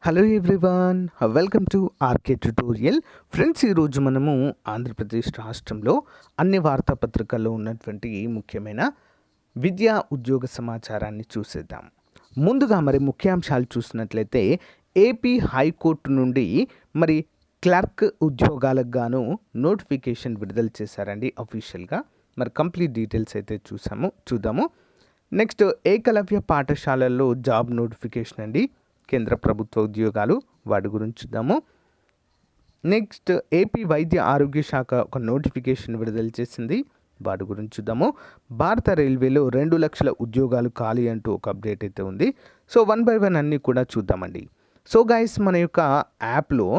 Hello everyone, welcome to RK tutorial. Friends, ఈరోజు మనము ఆంధ్రప్రదేశ్ రాష్ట్రంలో అన్ని వార్తాపత్రికల్లో ఉన్నటువంటి ముఖ్యమైన విద్యా ఉద్యోగ సమాచారాన్ని చూసేద్దాం. ముందుగా ముఖ్యాంశాలు చూసినట్లయితే ఏపీ హైకోర్టు నుండి క్లర్క్ ఉద్యోగాలకు గాను నోటిఫికేషన్ విడుదల చేశారండి అఫీషియల్గా. కంప్లీట్ డీటెయిల్స్ అయితే చూద్దాము. నెక్స్ట్, ఏకలవ్య పాఠశాలల్లో జాబ్ నోటిఫికేషన్ అండి, కేంద్ర ప్రభుత్వ ఉద్యోగాలు, వాటి గురించి చూద్దాము. నెక్స్ట్, ఏపీ వైద్య ఆరోగ్య శాఖ ఒక నోటిఫికేషన్ విడుదల చేసింది, వాటి గురించి చూద్దాము. భారత రైల్వేలో 2 లక్షల ఉద్యోగాలు ఖాళీ అంటూ ఒక అప్డేట్ అయితే ఉంది. సో 1 బై 1 అన్నీ కూడా చూద్దామండి. సో గైస్, మన యొక్క యాప్లో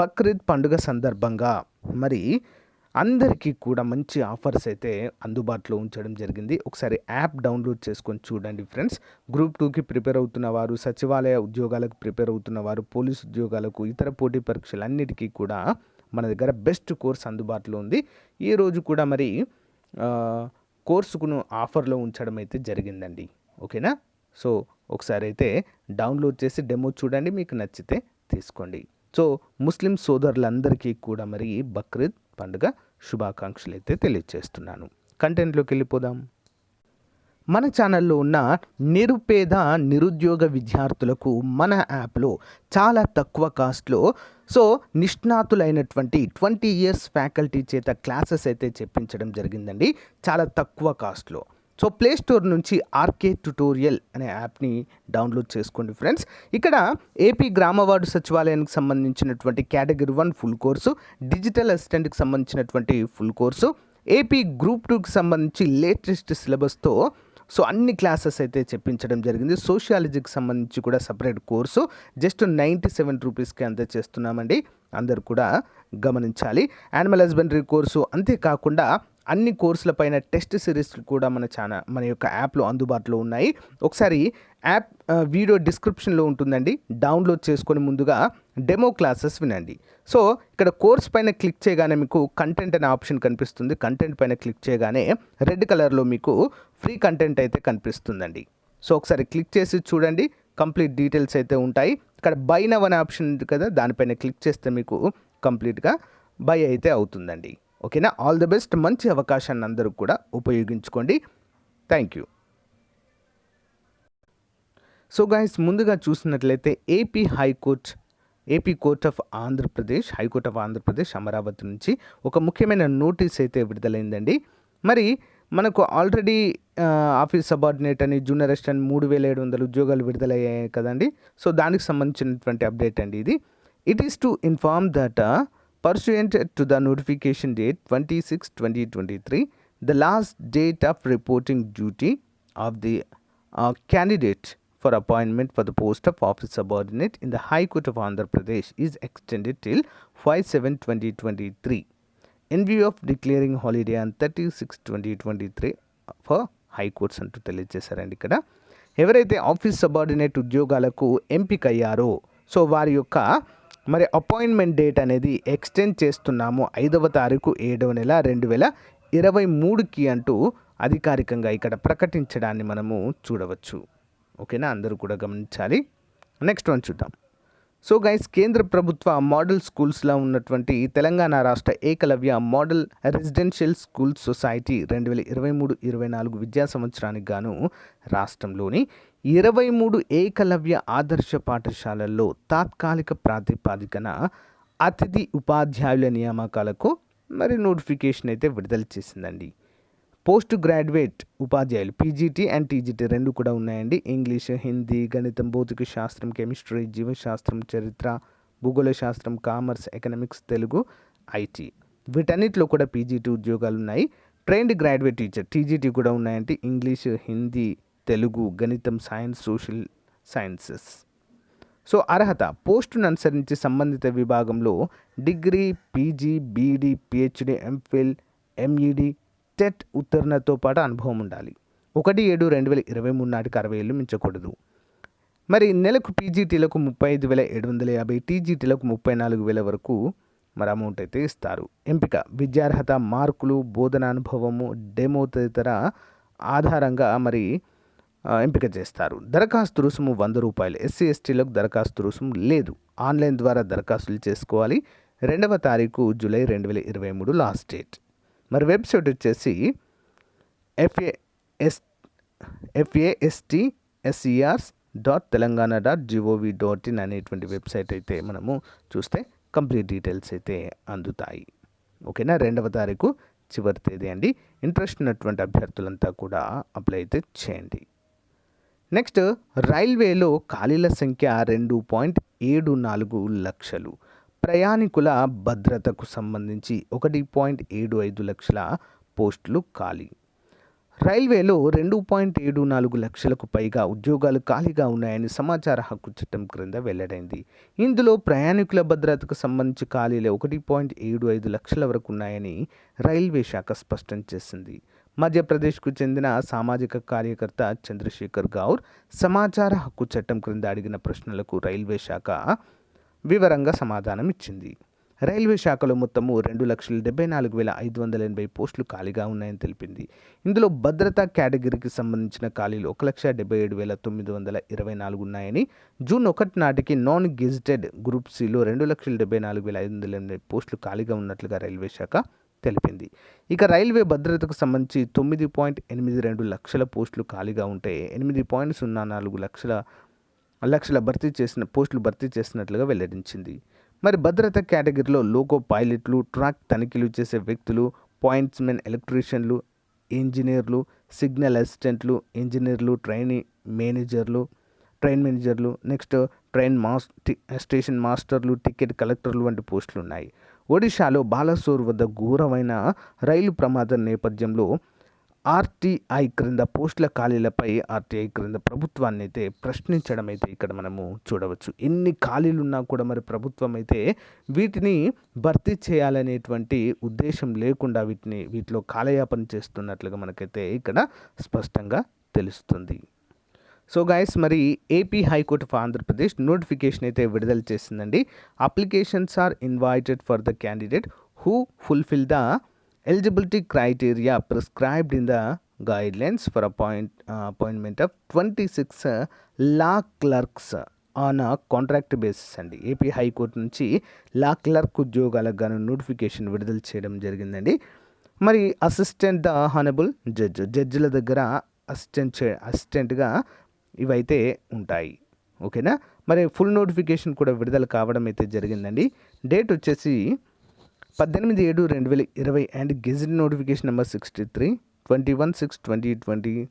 బక్రీద్ పండుగ సందర్భంగా అందరికీ కూడా మంచి ఆఫర్స్ అయితే అందుబాటులో ఉంచడం జరిగింది. ఒకసారి యాప్ డౌన్లోడ్ చేసుకొని చూడండి ఫ్రెండ్స్. గ్రూప్ 2కి ప్రిపేర్ అవుతున్న వారు, సచివాలయ ఉద్యోగాలకు ప్రిపేర్ అవుతున్న వారు, పోలీస్ ఉద్యోగాలకు, ఇతర పోటీ పరీక్షలన్నిటికీ కూడా మన దగ్గర బెస్ట్ కోర్స్ అందుబాటులో ఉంది. ఈరోజు కూడా కోర్సుకును ఆఫర్లో ఉంచడం అయితే జరిగిందండి. ఓకేనా? సో ఒకసారి అయితే డౌన్లోడ్ చేసి డెమో చూడండి, మీకు నచ్చితే తీసుకోండి. సో ముస్లిం సోదరులందరికీ కూడా బక్రీద్ పండుగ శుభాకాంక్షలు అయితే తెలియజేస్తున్నాను. కంటెంట్లోకి వెళ్ళిపోదాం. మన ఛానల్లో ఉన్న నిరుద్యోగ విద్యార్థులకు మన యాప్లో చాలా తక్కువ కాస్ట్లో నిష్ణాతులైనటువంటి 20 ఇయర్స్ ఫ్యాకల్టీ చేత క్లాసెస్ అయితే చెప్పించడం జరిగిందండి, చాలా తక్కువ కాస్ట్లో. సో ప్లే స్టోర్ నుంచి ఆర్కే ట్యుటోరియల్ అనే యాప్ని డౌన్లోడ్ చేసుకోండి ఫ్రెండ్స్. ఇక్కడ ఏపీ గ్రామ వార్డు సచివాలయానికి సంబంధించినటువంటి కేటగిరీ 1 ఫుల్ కోర్సు, డిజిటల్ అసిస్టెంట్కి సంబంధించినటువంటి ఫుల్ కోర్సు, ఏపీ గ్రూప్ 2కి సంబంధించి లేటెస్ట్ సిలబస్తో అన్ని క్లాసెస్ అయితే చెప్పించడం జరిగింది. సోషియాలజీకి సంబంధించి కూడా సపరేట్ కోర్సు జస్ట్ 97 రూపీస్కి అందజేస్తున్నామండి, అందరు కూడా గమనించాలి. యానిమల్ హస్బెండరీ కోర్సు, అంతేకాకుండా అన్ని కోర్సులపైన టెస్ట్ సిరీస్ కూడా మన యొక్క యాప్లో అందుబాటులో ఉన్నాయి. ఒకసారి యాప్ వీడియో డిస్క్రిప్షన్లో ఉంటుందండి, డౌన్లోడ్ చేసుకొని ముందుగా డెమో క్లాసెస్ వినండి. సో ఇక్కడ కోర్స్ పైన క్లిక్ చేయగానే మీకు కంటెంట్ అనే ఆప్షన్ కనిపిస్తుంది. కంటెంట్ పైన క్లిక్ చేయగానే రెడ్ కలర్లో మీకు ఫ్రీ కంటెంట్ అయితే కనిపిస్తుందండి. సో ఒకసారి క్లిక్ చేసి చూడండి, కంప్లీట్ డీటెయిల్స్ అయితే ఉంటాయి. ఇక్కడ బై నవ్ అనే ఆప్షన్ ఉంది కదా, దానిపైన క్లిక్ చేస్తే మీకు కంప్లీట్గా బై అయితే అవుతుందండి. ఓకేనా? All the best. మంచి అవకాశాన్ని అందరూ కూడా ఉపయోగించుకోండి. Thank you. సో గైస్, ముందుగా చూసినట్లయితే AP court of Andhra Pradesh, high court of Andhra Pradesh Amaravati నుంచి ఒక ముఖ్యమైన నోటీస్ అయితే విడుదలైందండి. మనకు ఆల్రెడీ ఆఫీస్ సబార్డినేట్ అని, జూనియర్ అసిస్టెంట్ 3700 ఉద్యోగాలు విడుదలయ్యాయి కదండి. సో దానికి సంబంధించినటువంటి అప్డేట్ అండి ఇది. It is to inform that pursuant to the notification date 26/2023, the last date of reporting duty of the candidate for appointment for the post of office subordinate in the High Court of Andhra Pradesh is extended till 5/7/2023 in view of declaring holiday on 30/6/2023 for High Courts అంటూ తెలియజేశారండి. ఇక్కడ ఎవరైతే office subordinate ఉద్యోగాలకు ఎంపికయ్యారో so వారి యొక్క appointment date అనేది extend చేస్తున్నాము 5వ తారీఖు 7వ నెల 2023కి అంటూ అధికారికంగా ఇక్కడ ప్రకటించడాన్ని మనము చూడవచ్చు. ఓకేనా? అందరూ కూడా గమనించాలి. నెక్స్ట్ వన్ చూద్దాం. సో గైస్, కేంద్ర ప్రభుత్వ మోడల్ స్కూల్స్లో ఉన్నటువంటి తెలంగాణ రాష్ట్ర Eklavya model residential school society 2023-24 విద్యా సంవత్సరానికి గాను రాష్ట్రంలోని 23 ఏకలవ్య ఆదర్శ పాఠశాలల్లో తాత్కాలిక ప్రాతిపాదికన అతిథి ఉపాధ్యాయుల నియామకాలకు నోటిఫికేషన్ అయితే విడుదల చేసిందండి. పోస్ట్ గ్రాడ్యుయేట్ ఉపాధ్యాయులు పీజీటీ అండ్ టీజీటీ 2 కూడా ఉన్నాయండి. ఇంగ్లీష్, హిందీ, గణితం, భౌతిక శాస్త్రం, కెమిస్ట్రీ, జీవశాస్త్రం, చరిత్ర, భూగోళ శాస్త్రం, కామర్స్, ఎకనామిక్స్, తెలుగు, ఐటీ, వీటన్నిటిలో కూడా పీజీటీ ఉద్యోగాలు ఉన్నాయి. ట్రైన్డ్ గ్రాడ్యుయేట్ టీచర్ టీజీటీ కూడా ఉన్నాయండి. ఇంగ్లీష్, హిందీ, తెలుగు, గణితం, సైన్స్, సోషల్ సైన్సెస్. సో అర్హత పోస్టును అనుసరించి సంబంధిత విభాగంలో degree, PG, BEd, PhD, MPhil, MEd, TET ఉత్తీర్ణతో పాటు అనుభవం ఉండాలి. 1/7/2023 నాటికి 60 ఏళ్ళు మించకూడదు. నెలకు పీజీటీలకు 35,750, టీజీటీలకు 34,000 వరకు అమౌంట్ అయితే ఇస్తారు. ఎంపిక విద్యార్హత, మార్కులు, బోధన అనుభవము, డెమో తదితర ఆధారంగా ఎంపిక చేస్తారు. దరఖాస్తు రుసుము రూ. 100. ఎస్సీ ఎస్టీలకు దరఖాస్తు రుసుము లేదు. ఆన్లైన్ ద్వారా దరఖాస్తులు చేసుకోవాలి. 2వ తారీఖు జూలై 2023 లాస్ట్ డేట్. మరి వెబ్సైట్ వచ్చేసి fasters.telangana.gov.in అనేటువంటి వెబ్సైట్ అయితే మనము చూస్తే కంప్లీట్ డీటెయిల్స్ అయితే అందుతాయి. ఓకేనా. 2వ తారీఖు చివరి తేదీ అండి. ఇంట్రెస్ట్ ఉన్నటువంటి అభ్యర్థులంతా కూడా అప్లై అయితే చేయండి. నెక్స్ట్, రైల్వేలో ఖాళీల సంఖ్య 2.74 లక్షలు. ప్రయాణికుల భద్రతకు సంబంధించి 1.75 లక్షల పోస్టులు ఖాళీ. రైల్వేలో 2.74 లక్షలకు పైగా ఉద్యోగాలు ఖాళీగా ఉన్నాయని సమాచార హక్కు చట్టం క్రింద వెల్లడైంది. ఇందులో ప్రయాణికుల భద్రతకు సంబంధించి ఖాళీలే 1.75 లక్షల వరకు ఉన్నాయని రైల్వే శాఖ స్పష్టం చేసింది. మధ్యప్రదేశ్కు చెందిన సామాజిక కార్యకర్త చంద్రశేఖర్ గౌర్ సమాచార హక్కు చట్టం క్రింద అడిగిన ప్రశ్నలకు రైల్వే శాఖ వివరంగా సమాధానం ఇచ్చింది. రైల్వే శాఖలో మొత్తము 2,74,580 పోస్టులు ఖాళీగా ఉన్నాయని తెలిపింది. ఇందులో భద్రతా కేటగిరీకి సంబంధించిన ఖాళీలు 1,77,924 ఉన్నాయని, జూన్ 1 నాటికి నాన్ గెజిటెడ్ గ్రూప్ సిలో 2,74,580 పోస్టులు ఖాళీగా ఉన్నట్లుగా రైల్వే శాఖ తెలిపింది. ఇక రైల్వే భద్రతకు సంబంధించి 9.82 లక్షల పోస్టులు ఖాళీగా ఉంటే 8.04 లక్షల పోస్టులు భర్తీ చేసినట్లుగా వెల్లడించింది. మరి భద్రతా కేటగిరీలో లోకో పైలట్లు, ట్రాక్ తనిఖీలు చేసే వ్యక్తులు, పాయింట్స్మెన్, ఎలక్ట్రీషియన్లు, ఇంజనీర్లు, సిగ్నల్ అసిస్టెంట్లు, ఇంజనీర్లు, ట్రైన్ మేనేజర్లు, నెక్స్ట్ స్టేషన్ మాస్టర్లు, టికెట్ కలెక్టర్లు వంటి పోస్టులు ఉన్నాయి. ఒడిశాలో బాలసోర్ వద్ద ఘోరమైన రైలు ప్రమాదం నేపథ్యంలో ఆర్టీఐ క్రింద పోస్టుల ఖాళీలపై ఆర్టీఐ క్రింద ప్రభుత్వాన్ని అయితే ప్రశ్నించడం అయితే ఇక్కడ మనము చూడవచ్చు. ఎన్ని ఖాళీలు ఉన్నా కూడా మరి ప్రభుత్వం అయితే వీటిని భర్తీ చేయాలనేటువంటి ఉద్దేశం లేకుండా వీటిలో కాలయాపన చేస్తున్నట్లుగా మనకైతే ఇక్కడ స్పష్టంగా తెలుస్తుంది. సో గైస్, మరి AP high court of Andhra Pradesh notification అయితే విడుదల చేసిందండి. Applications are invited for the candidate who fulfil the eligibility criteria prescribed in the guidelines for appointment of 26 law clerks on a contract basis అండి. ఏపీ హైకోర్టు నుంచి లా clerk ఉద్యోగాలకు గాను notification విడుదల చేయడం జరిగిందండి. మరి అసిస్టెంట్ ద హానబుల్ జడ్జిల దగ్గర అసిస్టెంట్గా ఇవైతే ఉంటాయి. ఓకేనా. మరి ఫుల్ నోటిఫికేషన్ కూడా విడుదల కావడం అయితే జరిగిందండి. డేట్ వచ్చేసి 18/7/2020 and gazette notification number 63 21/6/2023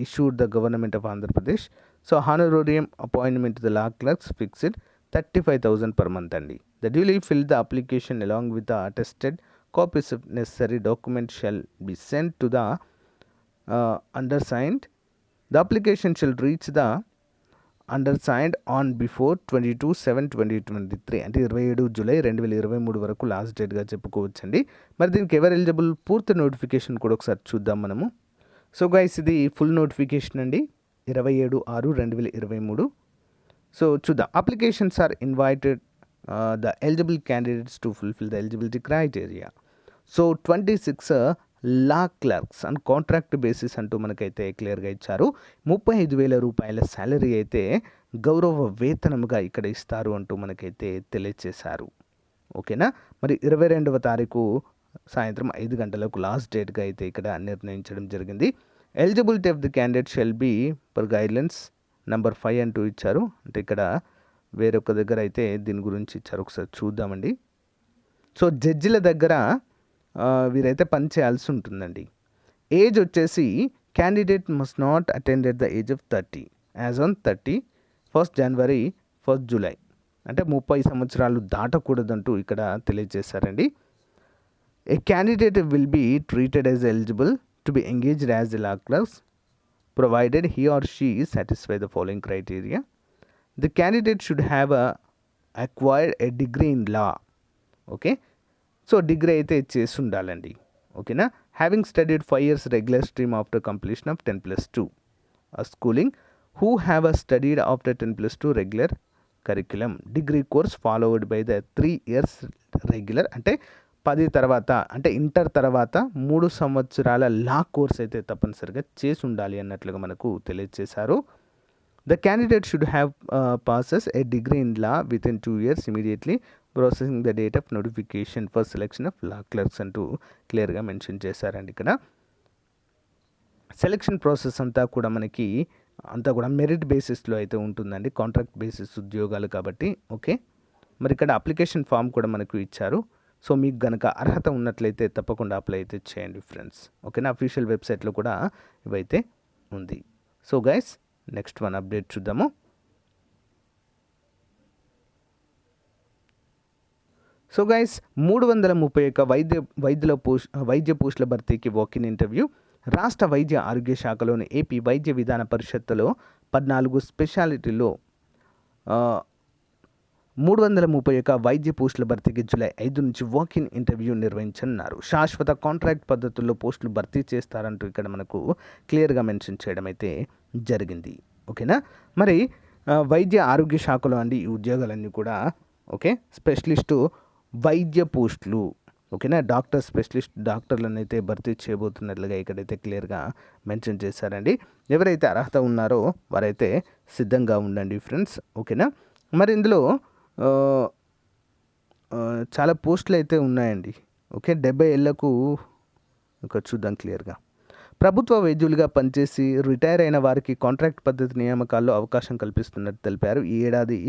issued the government of Andhra Pradesh. So honorarium appointment to the law clerks fixed 35,000 per month అండి. The duly filled the application along with the attested copies of necessary documents shall be sent to the undersigned. The application shall reach the undersigned on before 22/7/2023 అంటే 27 July 2023 వరకు last డేట్గా చెప్పుకోవచ్చండి. మరి దీనికి ఎవరు eligible, పూర్తి notification కూడా ఒకసారి చూద్దాం మనము. సో గైస్, ఇది ఫుల్ నోటిఫికేషన్ అండి, 27/6/2023. సో చూద్దాం. Applications are invited the eligible candidates to fulfil the eligibility criteria. So 26 law clerks and contract basis అంటూ మనకైతే క్లియర్గా ఇచ్చారు. 35,000 రూపాయల శాలరీ అయితే గౌరవ వేతనముగా ఇక్కడ ఇస్తారు అంటూ మనకైతే తెలియజేశారు. ఓకేనా. మరి 22వ తారీఖు సాయంత్రం 5 గంటలకు లాస్ట్ డేట్గా అయితే ఇక్కడ నిర్ణయించడం జరిగింది. Eligibility of the candidate shall be per guidelines number 5 అంటూ ఇచ్చారు. అంటే ఇక్కడ వేరొక దగ్గర అయితే దీని గురించి ఇచ్చారు, ఒకసారి చూద్దామండి. సో జడ్జిల దగ్గర వీరైతే పని చేయాల్సి ఉంటుందండి. ఏజ్ వచ్చేసి candidate must not attend at the age of 30 as on 31 January 1 July అంటే 30 సంవత్సరాలు దాటకూడదంటూ ఇక్కడ తెలియజేశారండి. A candidate will be treated as eligible to be engaged as the law clerks provided he or she satisfy the following criteria. The candidate should have acquired a degree in law. Okay. So degree అయితే చేసి ఉండాలండి. ఓకేనా. Having studied 5 years regular stream after completion of 10+2 schooling, who have studied after 10+2 regular curriculum, degree course followed by the 3 years regular అంటే 10 తర్వాత అంటే inter తర్వాత 3 సంవత్సరాల లా course అయితే తప్పనిసరిగా చేసి ఉండాలి అన్నట్లుగా మనకు తెలియజేశారు. The candidate should have passes A degree in law with in 2 years immediately processing the date of notification for selection of law clerks అంటూ క్లియర్గా మెన్షన్ చేశారండి. ఇక్కడ సెలెక్షన్ ప్రాసెస్ అంతా కూడా మనకి మెరిట్ బేసిస్లో అయితే ఉంటుందండి, కాంట్రాక్ట్ బేసిస్ ఉద్యోగాలు కాబట్టి. ఓకే, మరి ఇక్కడ అప్లికేషన్ ఫామ్ కూడా మనకు ఇచ్చారు. సో మీకు కనుక అర్హత ఉన్నట్లయితే తప్పకుండా అప్లై అయితే చేయండి ఫ్రెండ్స్. ఓకేనా, అఫీషియల్ వెబ్సైట్లో కూడా ఇవైతే ఉంది. So guys, next one update చూద్దాము. సో గైస్, 331 వైద్య పోస్టుల భర్తీకి వాకిన్ ఇంటర్వ్యూ. రాష్ట్ర వైద్య ఆరోగ్య శాఖలోని ఏపీ వైద్య విధాన పరిషత్తులో 14 స్పెషాలిటీలో 331 వైద్య పోస్టుల భర్తీకి జూలై 5 నుంచి వాకిన్ ఇంటర్వ్యూ నిర్వహించనున్నారు. శాశ్వత కాంట్రాక్ట్ పద్ధతుల్లో పోస్టులు భర్తీ చేస్తారంటూ ఇక్కడ మనకు క్లియర్గా మెన్షన్ చేయడం అయితే జరిగింది. ఓకేనా, మరి వైద్య ఆరోగ్య శాఖలో అండి ఈ ఉద్యోగాలన్నీ కూడా ఓకే స్పెషలిస్టు వైద్య పోస్టులు. ఓకేనా, స్పెషలిస్ట్ డాక్టర్లను అయితే భర్తీ చేయబోతున్నట్లుగా ఇక్కడైతే క్లియర్గా మెన్షన్ చేశారండి. ఎవరైతే అర్హత ఉన్నారో వారైతే సిద్ధంగా ఉండండి ఫ్రెండ్స్. ఓకేనా, మరి ఇందులో చాలా పోస్టులు అయితే ఉన్నాయండి. ఓకే, 70 ఏళ్లకు ఒక చూద్దాం క్లియర్గా. ప్రభుత్వ వైద్యులుగా పనిచేసి రిటైర్ అయిన వారికి కాంట్రాక్ట్ పద్ధతి నియామకాల్లో అవకాశం కల్పిస్తున్నట్టు తెలిపారు. ఈ ఏడాది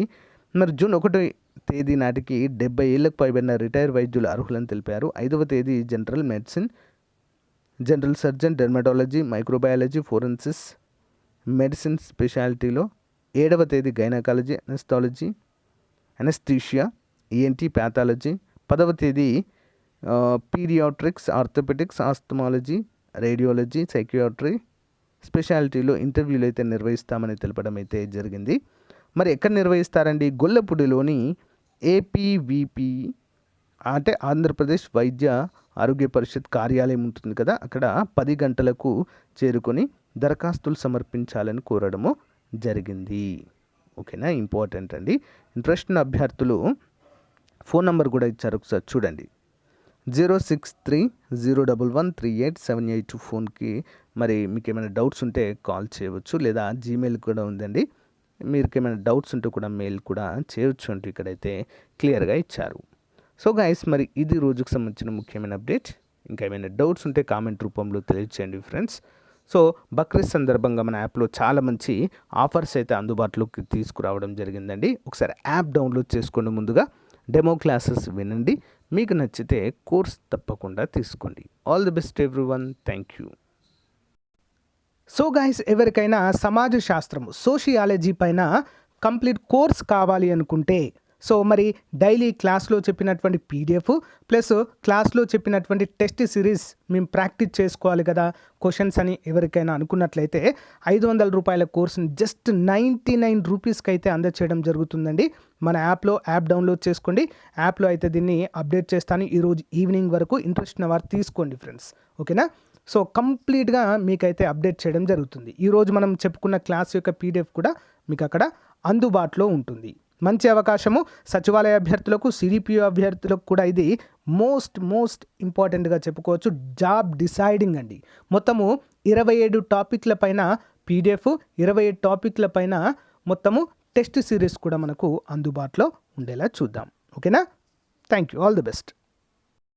మరి జూన్ 1 తేదీ నాటికి 70 ఏళ్లకు పైబడిన రిటైర్ వైద్యులు అర్హులని తెలిపారు. 5వ తేదీ general medicine, general surgeon, dermatology, microbiology, forensic medicine స్పెషాలిటీలో, 7వ తేదీ గైనకాలజీ, అనస్థీషియా, ఈఎన్టీ, ప్యాథాలజీ, 10వ తేదీ paediatrics, orthopaedics, ophthalmology, radiology, psychiatry స్పెషాలిటీలో ఇంటర్వ్యూలు అయితే నిర్వహిస్తామని తెలపడం అయితే జరిగింది. మరి ఎక్కడ నిర్వహిస్తారండి? గొల్లపూడిలోని ఏపీవీపీ అంటే ఆంధ్రప్రదేశ్ వైద్య ఆరోగ్య పరిషత్ కార్యాలయం ఉంటుంది కదా, అక్కడ 10 గంటలకు చేరుకొని దరఖాస్తులు సమర్పించాలని కోరడము జరిగింది. ఓకేనా, ఇంపార్టెంట్ అండి. ఇంట్రెస్ట్ ఉన్న అభ్యర్థులు ఫోన్ నెంబర్ కూడా ఇచ్చారు, ఒకసారి చూడండి. 06301138782 ఫోన్కి మరి మీకు ఏమైనా డౌట్స్ ఉంటే కాల్ చేయవచ్చు, లేదా జీమెయిల్ కూడా ఉందండి. మీకు ఏమైనా డౌట్స్ ఉంటే కూడా మెయిల్ కూడా చేయవచ్చు అంటూ ఇక్కడైతే క్లియర్గా ఇచ్చారు. సో గైస్, మరి ఇది రోజుకు సంబంధించిన ముఖ్యమైన అప్డేట్. ఇంకా ఏమైనా డౌట్స్ ఉంటే కామెంట్ రూపంలో తెలియచేయండి ఫ్రెండ్స్. సో బక్రీద్ సందర్భంగా మన యాప్లో చాలా మంచి ఆఫర్స్ అయితే అందుబాటులోకి తీసుకురావడం జరిగిందండి. ఒకసారి యాప్ డౌన్లోడ్ చేసుకోండి, ముందుగా డెమో క్లాసెస్ వినండి, మీకు నచ్చితే కోర్స్ తప్పకుండా తీసుకోండి. All the best everyone, thank you. So guys, ఎవరికైనా సమాజ శాస్త్రము సోషియాలజీ పైన కంప్లీట్ కోర్స్ కావాలి అనుకుంటే, సో మరి డైలీ క్లాస్లో చెప్పినటువంటి పీడిఎఫ్ ప్లస్ క్లాస్లో చెప్పినటువంటి టెస్ట్ సిరీస్ మేము ప్రాక్టీస్ చేసుకోవాలి కదా క్వశ్చన్స్ అని ఎవరికైనా అనుకున్నట్లయితే 500 రూపాయల కోర్సుని జస్ట్ 99 రూపీస్కి అయితే అందచేయడం జరుగుతుందండి. మన యాప్ డౌన్లోడ్ చేసుకోండి. యాప్లో అయితే దీన్ని అప్డేట్ చేస్తాను ఈరోజు ఈవినింగ్ వరకు. ఇంట్రెస్ట్ ఉన్న వారు తీసుకోండి ఫ్రెండ్స్. ఓకేనా, సో కంప్లీట్గా మీకైతే అప్డేట్ చేయడం జరుగుతుంది. ఈరోజు మనం చెప్పుకున్న క్లాస్ యొక్క పీడిఎఫ్ కూడా మీకు అక్కడ అందుబాటులో ఉంటుంది. మంచి అవకాశము సచివాలయ అభ్యర్థులకు, సిడిపిఓ అభ్యర్థులకు కూడా ఇది మోస్ట్ ఇంపార్టెంట్గా చెప్పుకోవచ్చు. జాబ్ డిసైడింగ్ అండి. మొత్తము 27 టాపిక్ల పైన పీడిఎఫ్, 27 టాపిక్ల పైన మొత్తము టెస్ట్ సిరీస్ కూడా మనకు అందుబాటులో ఉండేలా చూద్దాం. ఓకేనా, thank you, all the best.